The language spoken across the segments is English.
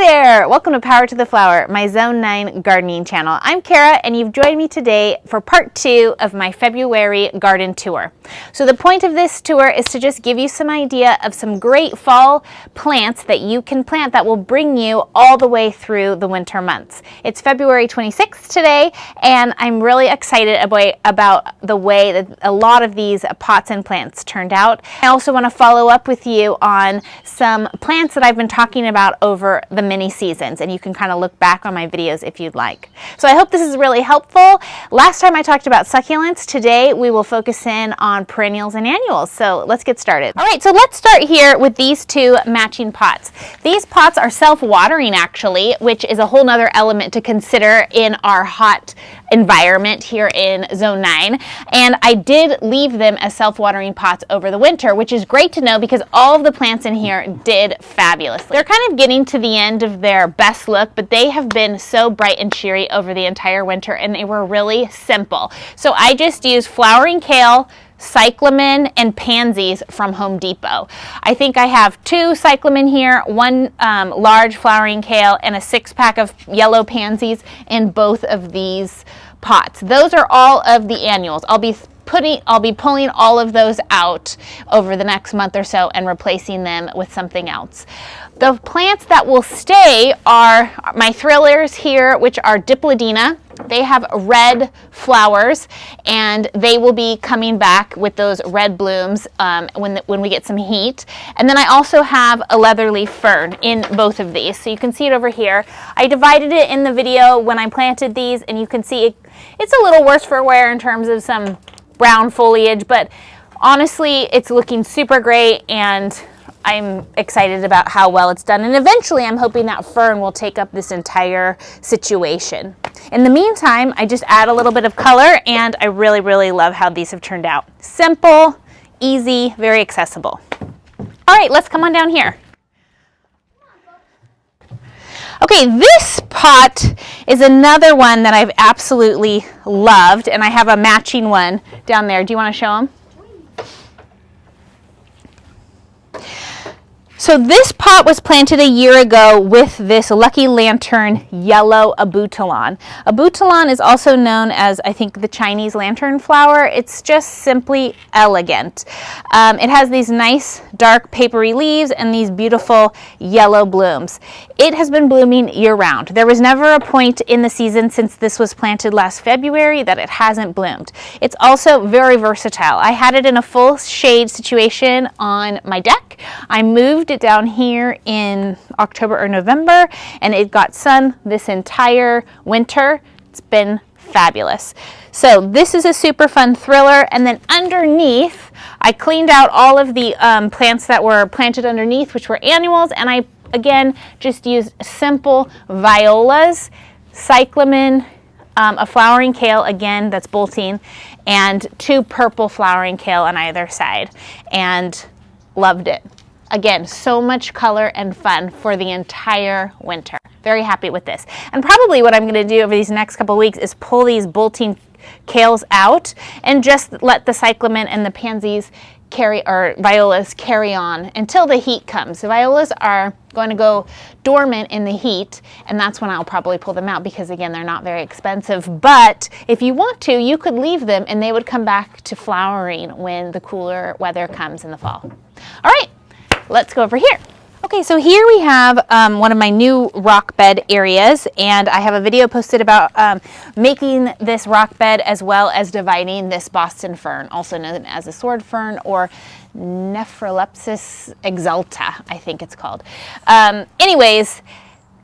Hi there! Welcome to Power to the Flower, my Zone 9 gardening channel. I'm Kara and you've joined me today for part 2 of my February garden tour. So the point of this tour is to just give you some idea of some great fall plants that you can plant that will bring you all the way through the winter months. It's February 26th today and I'm really excited about the way that a lot of these pots and plants turned out. I also want to follow up with you on some plants that I've been talking about over the mini seasons, and you can kind of look back on my videos if you'd like. So I hope this is really helpful. Last time I talked about succulents. Today we will focus in on perennials and annuals. So let's get started. All right, so let's start here with these two matching pots. These pots are self-watering actually, which is a whole nother element to consider in our hot environment here in Zone 9. And I did leave them as self-watering pots over the winter, which is great to know because all of the plants in here did fabulously. They're kind of getting to the end of their best look, but they have been so bright and cheery over the entire winter and they were really simple. So I just used flowering kale, cyclamen, and pansies from Home Depot. I think I have 2 cyclamen here, 1 large flowering kale, and a 6-pack of yellow pansies in both of these pots. Those are all of the annuals. I'll be pulling all of those out over the next month or so and replacing them with something else. The plants that will stay are my thrillers here, which are Diplodina. They have red flowers and they will be coming back with those red blooms when we get some heat. And then I also have a leatherleaf fern in both of these. So you can see it over here. I divided it in the video when I planted these and you can see it's a little worse for wear in terms of some brown foliage, but honestly it's looking super great and I'm excited about how well it's done, and eventually I'm hoping that fern will take up this entire situation. In the meantime, I just add a little bit of color and I really love how these have turned out. Simple, easy, very accessible. All right, let's come on down here. Okay, this pot is another one that I've absolutely loved, and I have a matching one down there. Do you want to show them? So this pot was planted a year ago with this Lucky Lantern yellow abutilon. Abutilon is also known as, I think, the Chinese lantern flower. It's just simply elegant. It has these nice dark papery leaves and these beautiful yellow blooms. It has been blooming year-round. There was never a point in the season since this was planted last February that it hasn't bloomed. It's also very versatile. I had it in a full shade situation on my deck. I moved it down here in October or November and it got sun this entire winter. It's been fabulous. So this is a super fun thriller, and then underneath I cleaned out all of the plants that were planted underneath, which were annuals, and I again just used simple violas, cyclamen, a flowering kale again that's bolting, and 2 purple flowering kale on either side, and loved it. Again, so much color and fun for the entire winter. Very happy with this. And probably what I'm going to do over these next couple weeks is pull these bolting kales out and just let the cyclamen and the pansies violas carry on until the heat comes. The violas are going to go dormant in the heat, and that's when I'll probably pull them out because again, they're not very expensive. But if you want to, you could leave them and they would come back to flowering when the cooler weather comes in the fall. All right. Let's go over here. Okay, so here we have one of my new rock bed areas, and I have a video posted about making this rock bed as well as dividing this Boston fern, also known as a sword fern or Nephrolepis exalta, I think it's called. Anyways,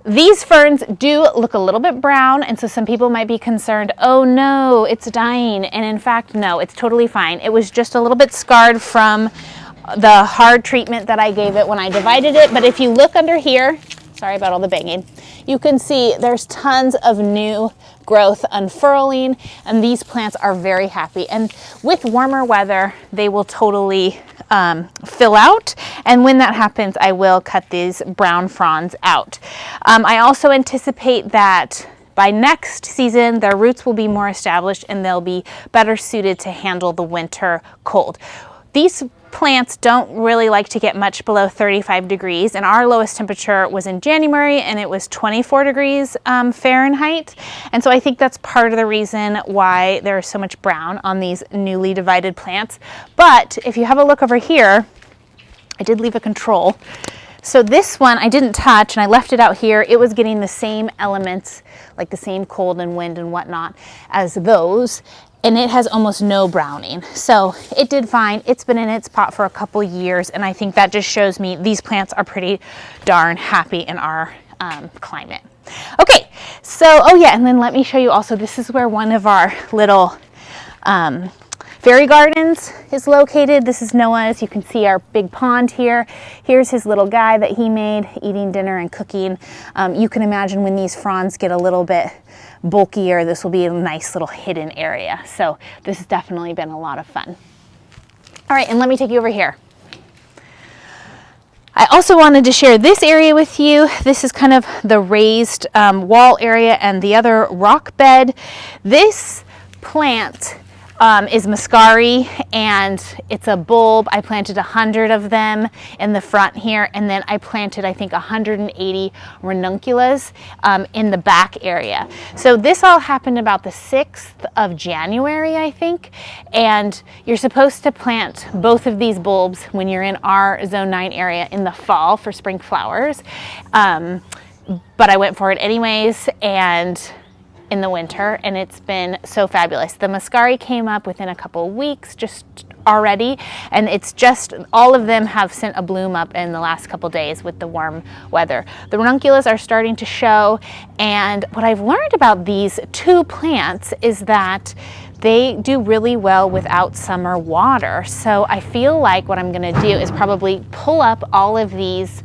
these ferns do look a little bit brown, and so some people might be concerned, oh no, it's dying. And in fact, no, it's totally fine. It was just a little bit scarred from the hard treatment that I gave it when I divided it. But if you look under here, sorry about all the banging, you can see there's tons of new growth unfurling, and these plants are very happy. And with warmer weather, they will totally fill out. And when that happens, I will cut these brown fronds out. I also anticipate that by next season, their roots will be more established and they'll be better suited to handle the winter cold. These plants don't really like to get much below 35 degrees, and our lowest temperature was in January and it was 24 degrees Fahrenheit. And so I think that's part of the reason why there's so much brown on these newly divided plants. But if you have a look over here, I did leave a control. So this one I didn't touch and I left it out here. It was getting the same elements, like the same cold and wind and whatnot as those, and it has almost no browning. So it did fine. It's been in its pot for a couple years, and I think that just shows me these plants are pretty darn happy in our climate. Okay, so, oh yeah, and then let me show you also, this is where one of our little fairy gardens is located. This is Noah's. You can see our big pond here. Here's his little guy that he made, eating dinner and cooking. You can imagine when these fronds get a little bit bulkier, this will be a nice little hidden area. So this has definitely been a lot of fun. All right, and let me take you over here. I also wanted to share this area with you. This is kind of the raised wall area and the other rock bed. This plant is muscari, and it's a bulb. I planted 100 of them in the front here, and then I planted, I think, 180 ranunculus in the back area. So this all happened about the 6th of January, I think, and you're supposed to plant both of these bulbs when you're in our Zone 9 area in the fall for spring flowers. But I went for it anyways, and in the winter, and it's been so fabulous. The muscari came up within a couple of weeks just already, and it's just, all of them have sent a bloom up in the last couple days with the warm weather. The ranunculus are starting to show, and what I've learned about these two plants is that they do really well without summer water. So I feel like what I'm gonna do is probably pull up all of these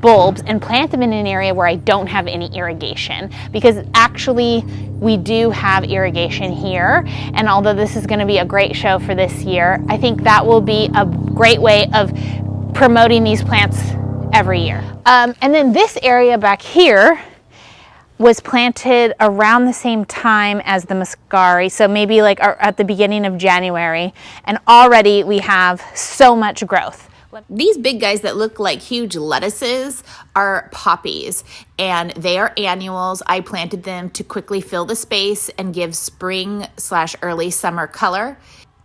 bulbs and plant them in an area where I don't have any irrigation, because actually we do have irrigation here, and although this is going to be a great show for this year, I think that will be a great way of promoting these plants every year. And then this area back here was planted around the same time as the muscari, so maybe like at the beginning of January, and already we have so much growth. These big guys that look like huge lettuces are poppies, and they are annuals. I planted them to quickly fill the space and give spring/early summer color.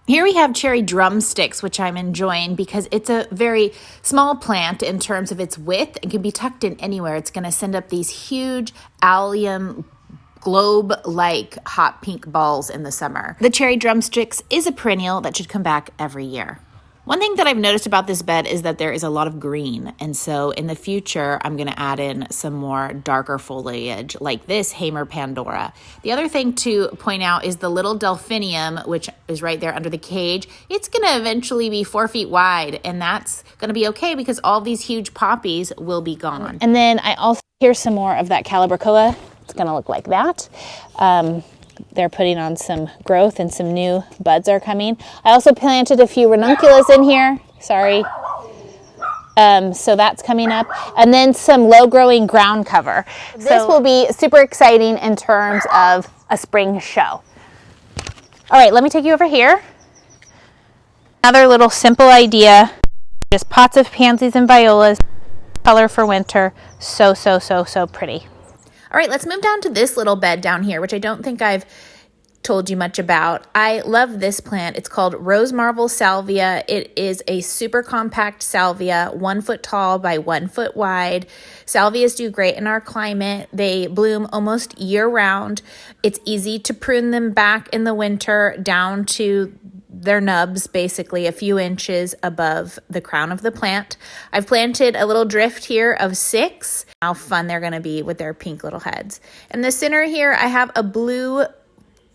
Here we have cherry drumsticks, which I'm enjoying because it's a very small plant in terms of its width and can be tucked in anywhere. It's going to send up these huge allium globe-like hot pink balls in the summer. The cherry drumsticks is a perennial that should come back every year. One thing that I've noticed about this bed is that there is a lot of green, and so in the future I'm going to add in some more darker foliage like this Hamer Pandora. The other thing to point out is the little delphinium, which is right there under the cage. It's going to eventually be 4 feet wide, and that's going to be okay because all these huge poppies will be gone. And then I also here's some more of that Calibrachoa. It's going to look like that. They're putting on some growth and some new buds are coming. I also planted a few ranunculus in here. Sorry. So that's coming up. And then some low-growing ground cover. This will be super exciting in terms of a spring show. All right, let me take you over here. Another little simple idea. Just pots of pansies and violas. Color for winter. So, so, so, so pretty. All right, let's move down to this little bed down here, which I don't think I've told you much about. I love this plant. It's called Rose Marble Salvia. It is a super compact salvia, 1 foot tall by 1 foot wide. Salvias do great in our climate. They bloom almost year round. It's easy to prune them back in the winter down to their nubs, basically a few inches above the crown of the plant. I've planted a little drift here of 6. How fun they're going to be with their pink little heads. In the center here, I have a blue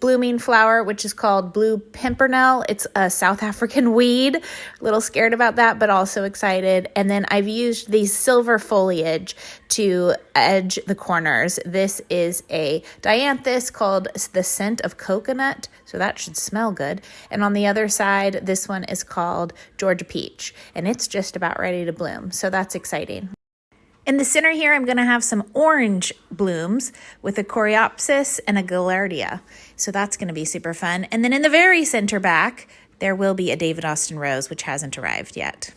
blooming flower, which is called blue pimpernel. It's a South African weed. A little scared about that, but also excited. And then I've used the silver foliage to edge the corners. This is a dianthus called the Scent of Coconut, so that should smell good. And on the other side, this one is called Georgia Peach, and it's just about ready to bloom, so that's exciting. In the center here, I'm going to have some orange blooms with a coreopsis and a gaillardia. So that's going to be super fun. And then in the very center back, there will be a David Austin rose, which hasn't arrived yet.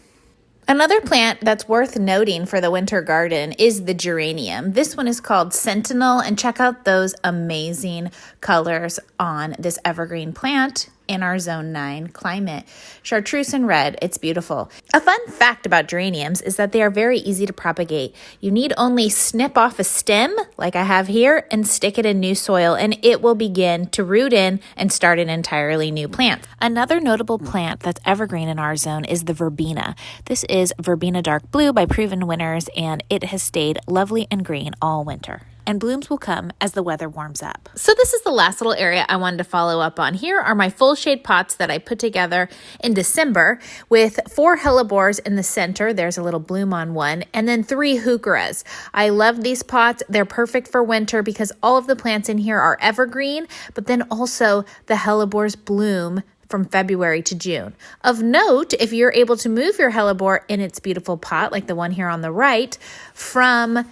Another plant that's worth noting for the winter garden is the geranium. This one is called Sentinel, and check out those amazing colors on this evergreen plant in our Zone 9 climate. Chartreuse and red, it's beautiful. A fun fact about geraniums is that they are very easy to propagate. You need only snip off a stem, like I have here, and stick it in new soil, and it will begin to root in and start an entirely new plant. Another notable plant that's evergreen in our zone is the verbena. This is Verbena Dark Blue by Proven Winners, and it has stayed lovely and green all winter. And blooms will come as the weather warms up. So this is the last little area I wanted to follow up on. Here are my full shade pots that I put together in December with 4 hellebores in the center. There's a little bloom on one, and then 3 heucheras. I love these pots. They're perfect for winter because all of the plants in here are evergreen, but then also the hellebores bloom from February to June. Of note, if you're able to move your hellebore in its beautiful pot, like the one here on the right, from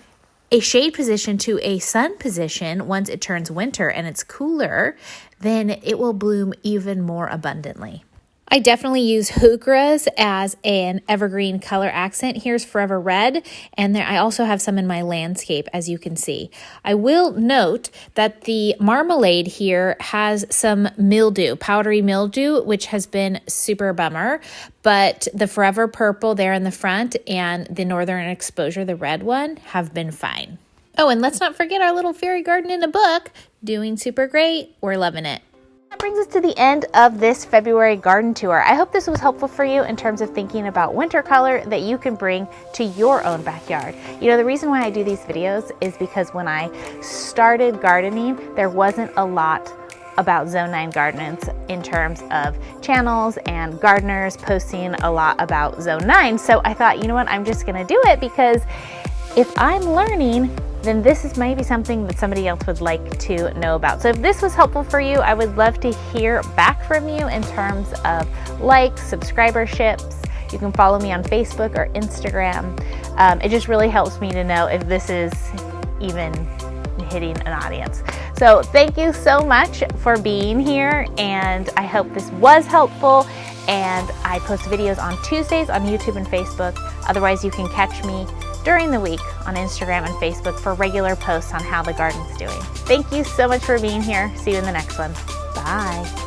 a shade position to a sun position, once it turns winter and it's cooler, then it will bloom even more abundantly. I definitely use heucheras as an evergreen color accent. Here's Forever Red, and I also have some in my landscape, as you can see. I will note that the marmalade here has some mildew, powdery mildew, which has been super bummer, but the Forever Purple there in the front and the Northern Exposure, the red one, have been fine. Oh, and let's not forget our little fairy garden in a book. Doing super great. We're loving it. That brings us to the end of this February garden tour. I hope this was helpful for you in terms of thinking about winter color that you can bring to your own backyard. You know, the reason why I do these videos is because when I started gardening, there wasn't a lot about Zone 9 gardens in terms of channels and gardeners posting a lot about Zone 9. So I thought, you know what, I'm just gonna do it because if I'm learning, then this is maybe something that somebody else would like to know about. So if this was helpful for you, I would love to hear back from you in terms of likes, subscriberships. You can follow me on Facebook or Instagram. It just really helps me to know if this is even hitting an audience. So thank you so much for being here, and I hope this was helpful. And I post videos on Tuesdays on YouTube and Facebook. Otherwise, you can catch me during the week on Instagram and Facebook for regular posts on how the garden's doing. Thank you so much for being here. See you in the next one. Bye.